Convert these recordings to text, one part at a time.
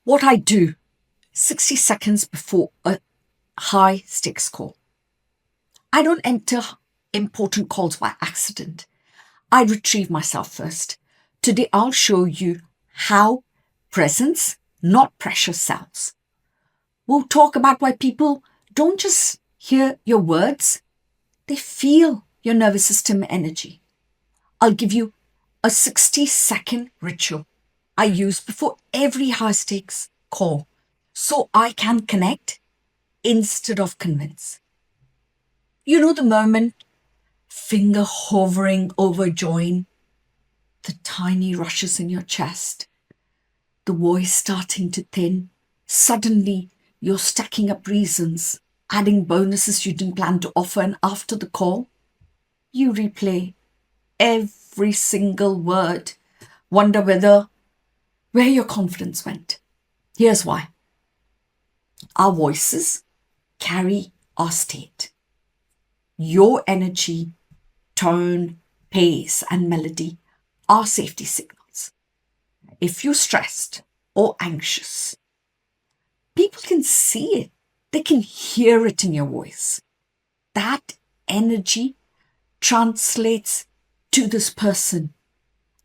What I do 60 seconds before a high stakes call. I don't enter important calls by accident. I retrieve myself first. Today, I'll show you how presence, not pressure, sells. We'll talk about why people don't just hear your words, they feel your nervous system energy. I'll give you a 60-second ritual I use before every high stakes call so I can connect instead of convince. You know the moment, finger hovering over join, the tiny rushes in your chest, the voice starting to thin. Suddenly, you're stacking up reasons, adding bonuses you didn't plan to offer, and after the call, you replay every single word, wonder where your confidence went. Here's why. Our voices carry our state. Your energy, tone, pace, and melody are safety signals. If you're stressed or anxious, people can see it. They can hear it in your voice. That energy translates to this person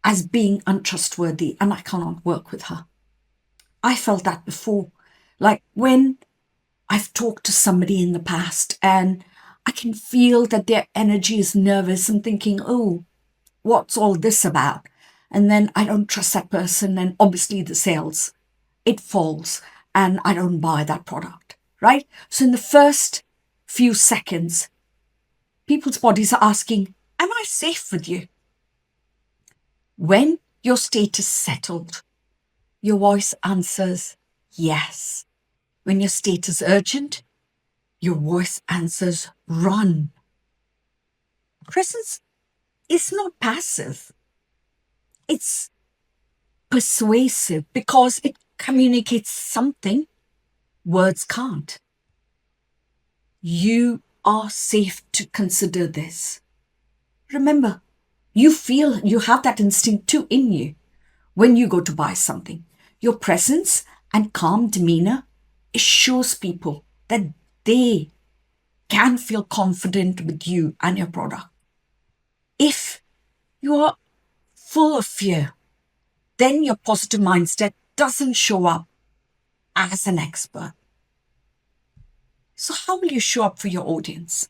as being untrustworthy and I cannot work with her. I felt that before. Like when I've talked to somebody in the past and I can feel that their energy is nervous and thinking, oh, what's all this about? And then I don't trust that person. And obviously the sales, it falls and I don't buy that product, right? So in the first few seconds, people's bodies are asking, am I safe with you? When your state is settled, your voice answers yes. When your state is urgent, your voice answers run. Presence is not passive. It's persuasive because it communicates something words can't. You are safe to consider this. Remember, you feel you have that instinct too in you when you go to buy something. Your presence and calm demeanor assures people that they can feel confident with you and your product. If you are full of fear, then your positive mindset doesn't show up as an expert. So, how will you show up for your audience?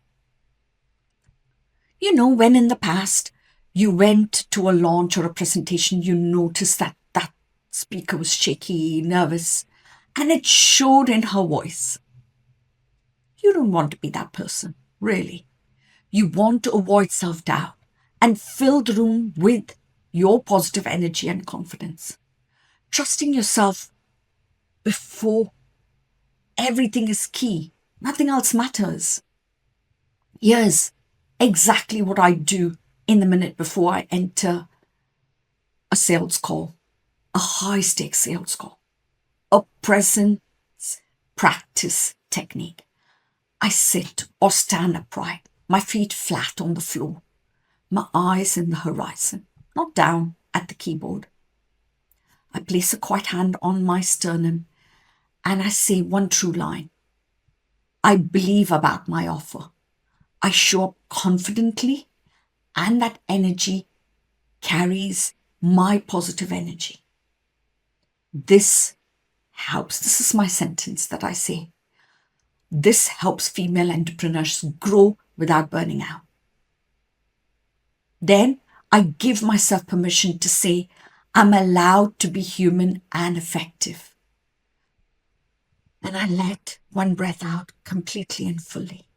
You know, when in the past you went to a launch or a presentation, you noticed that that speaker was shaky, nervous, and it showed in her voice. You don't want to be that person, really. You want to avoid self doubt and fill the room with your positive energy and confidence. Trusting yourself before everything is key. Nothing else matters. Here's exactly what I do in the minute before I enter a sales call, a high stakes sales call, a presence practice technique. I sit or stand upright, my feet flat on the floor, my eyes in the horizon, not down at the keyboard. I place a quiet hand on my sternum and I say one true line. I believe about my offer. I show up confidently and that energy carries my positive energy. This helps. This is my sentence that I say. This helps female entrepreneurs grow without burning out. Then I give myself permission to say, I'm allowed to be human and effective. And I let one breath out completely and fully.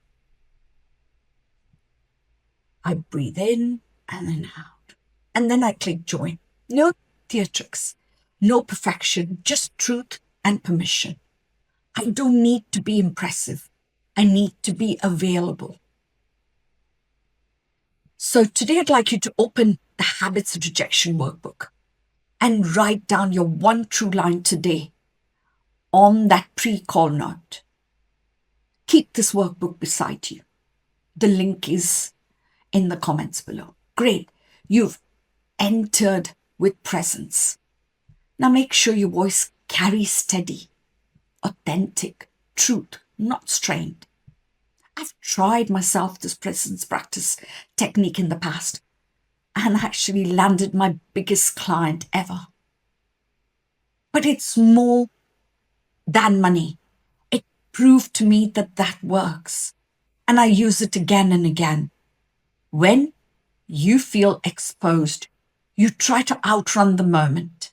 I breathe in and then out. And then I click join. No theatrics, no perfection, just truth and permission. I don't need to be impressive. I need to be available. So today I'd like you to open the Habits of Rejection workbook and write down your one true line today on that pre-call note. Keep this workbook beside you. The link is in the comments below. Great. You've entered with presence. Now make sure your voice carry steady, authentic truth, not strained. I've tried myself this presence practice technique in the past and actually landed my biggest client ever. But it's more than money. It proved to me that that works. And I use it again and again. When you feel exposed, you try to outrun the moment.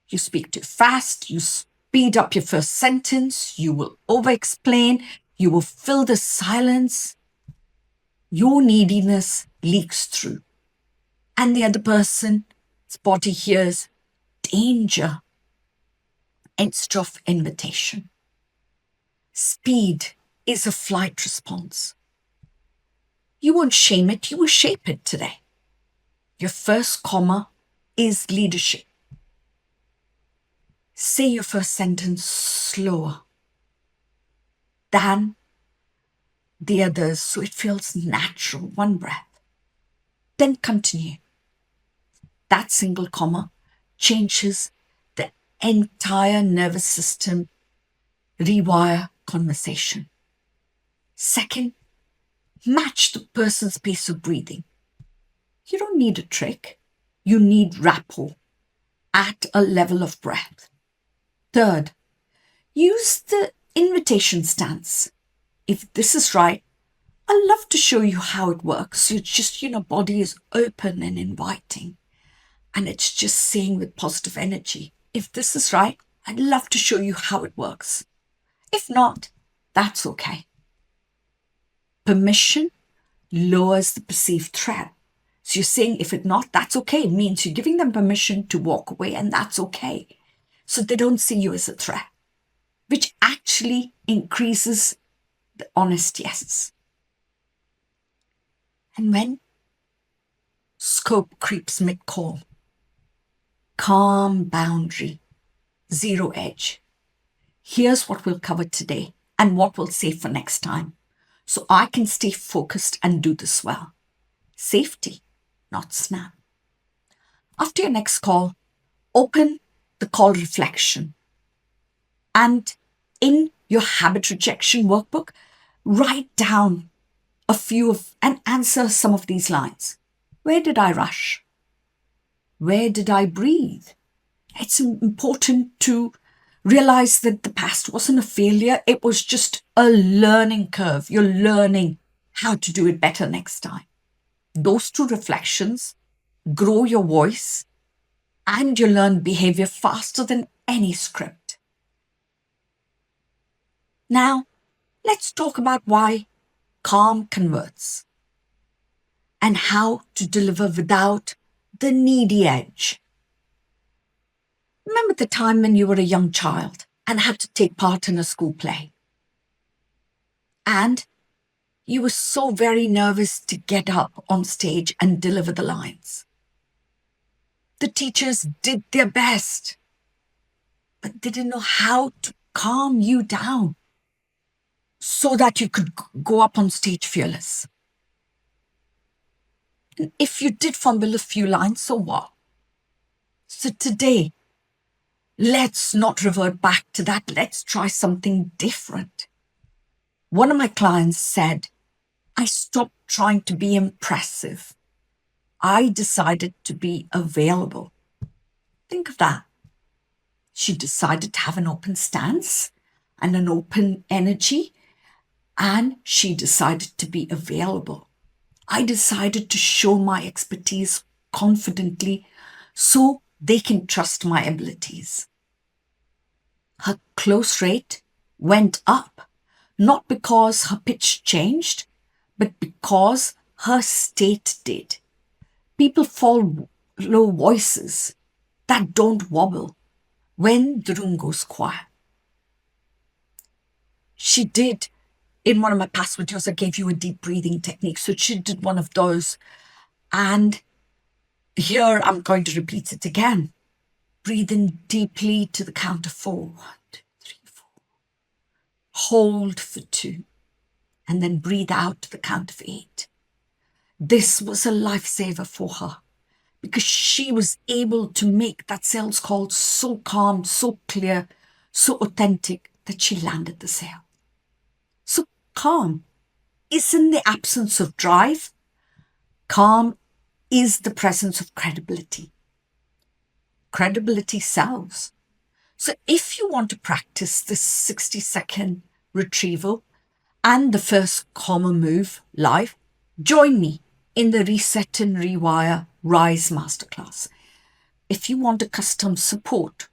You speak too fast, you speed up your first sentence, you will over explain, you will fill the silence. Your neediness leaks through. And the other person's body hears danger instead of invitation. Speed is a flight response. You won't shame it, you will shape it today. Your first comma is leadership. Say your first sentence slower than the others so it feels natural. One breath. Then continue. That single comma changes the entire nervous system, rewire conversation. Second, match the person's pace of breathing. You don't need a trick. You need rapport at a level of breath. Third, use the invitation stance. If this is right, I'd love to show you how it works. It's just, body is open and inviting. And it's just saying with positive energy, if this is right, I'd love to show you how it works. If not, that's okay. Permission lowers the perceived threat. So you're saying if it's not, that's okay. It means you're giving them permission to walk away and that's okay. So they don't see you as a threat, which actually increases the honest yes. And when scope creeps mid-call, calm boundary, zero edge. Here's what we'll cover today and what we'll save for next time, so I can stay focused and do this well. Safety, not snap. After your next call, open the call reflection. And in your habit rejection workbook, write down a few and answer some of these lines. Where did I rush? Where did I breathe? It's important to realize that the past wasn't a failure. It was just a learning curve. You're learning how to do it better next time. Those two reflections grow your voice and you learn behavior faster than any script. Now, let's talk about why calm converts and how to deliver without the needy edge. Remember the time when you were a young child and had to take part in a school play? And you were so very nervous to get up on stage and deliver the lines. The teachers did their best, but they didn't know how to calm you down so that you could go up on stage fearless. And if you did fumble a few lines, so what? So today, let's not revert back to that. Let's try something different. One of my clients said, I stopped trying to be impressive. I decided to be available. Think of that. She decided to have an open stance and an open energy, and she decided to be available. I decided to show my expertise confidently so they can trust my abilities. Her close rate went up, not because her pitch changed, but because her state did. People follow voices that don't wobble when the room goes quiet. She did, in one of my past videos, I gave you a deep breathing technique. So she did one of those. And here I'm going to repeat it again. Breathe in deeply to the count of 4. 1, 2, 3, 4. Hold for 2. And then breathe out to the count of 8. This was a lifesaver for her because she was able to make that sales call so calm, so clear, so authentic that she landed the sale. So calm isn't the absence of drive. Calm is the presence of credibility. Credibility sells. So if you want to practice this 60-second retrieval and the first comma move live, join me in the Reset and Rewire Rise Masterclass. If you want a custom support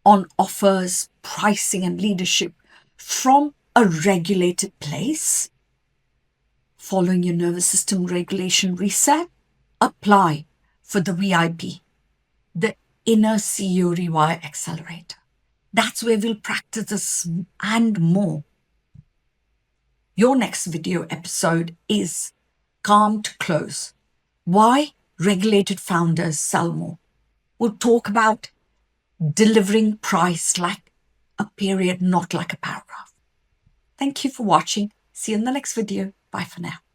on offers, pricing, and leadership from a regulated place, following your nervous system regulation reset, apply for the VIP, the Inner CEO Rewire Accelerator. That's where we'll practice this and more. Your next video episode is Calm to Close. Why regulated founders sell more. We'll talk about delivering price like a period, not like a paragraph. Thank you for watching. See you in the next video. Bye for now.